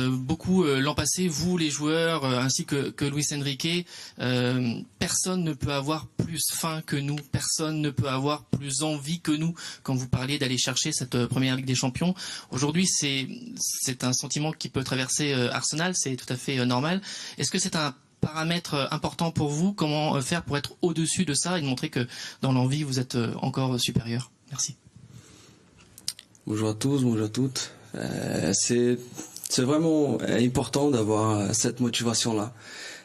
beaucoup l'an passé, vous les joueurs ainsi que Luis Enrique, personne ne peut avoir plus faim que nous, personne ne peut avoir plus envie que nous quand vous parliez d'aller chercher cette première Ligue des Champions. Aujourd'hui, c'est un sentiment qui peut traverser Arsenal, c'est tout à fait normal. Est-ce que c'est un paramètre important pour vous? Comment faire pour être au-dessus de ça et de montrer que dans l'envie vous êtes encore supérieur? Merci. Bonjour à tous, bonjour à toutes. C'est vraiment important d'avoir cette motivation-là.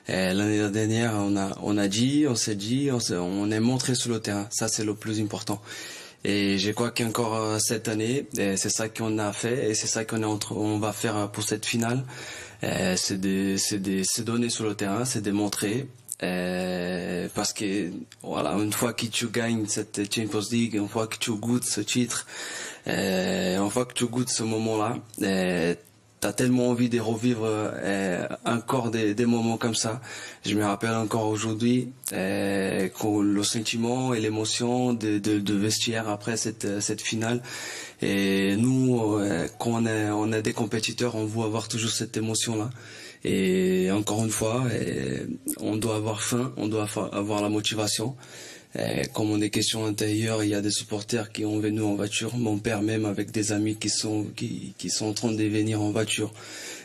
L'année dernière, on est montré sur le terrain. Ça, c'est le plus important. Et je crois qu'encore cette année, c'est ça qu'on a fait et c'est ça on va faire pour cette finale. C'est se donner sur le terrain, c'est démontrer. Parce que voilà, une fois que tu gagnes cette Champions League, une fois que tu goûtes ce titre, une fois que tu goûtes ce moment-là, t'as tellement envie de revivre encore des moments comme ça. Je me rappelle encore aujourd'hui le sentiment et l'émotion de vestiaire après cette finale. Et nous, quand on est des compétiteurs, on veut avoir toujours cette émotion-là. Et encore une fois, on doit avoir faim, on doit avoir la motivation. Comme on est question intérieure, il y a des supporters qui ont venu en voiture, mon père même avec des amis qui sont en train de venir en voiture.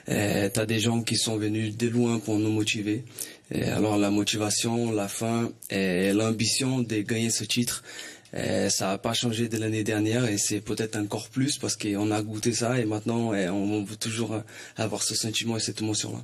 T'as des gens qui sont venus de loin pour nous motiver. Alors la motivation, la faim et l'ambition de gagner ce titre, ça n'a pas changé de l'année dernière et c'est peut-être encore plus parce qu'on a goûté ça et maintenant on veut toujours avoir ce sentiment et cette émotion-là.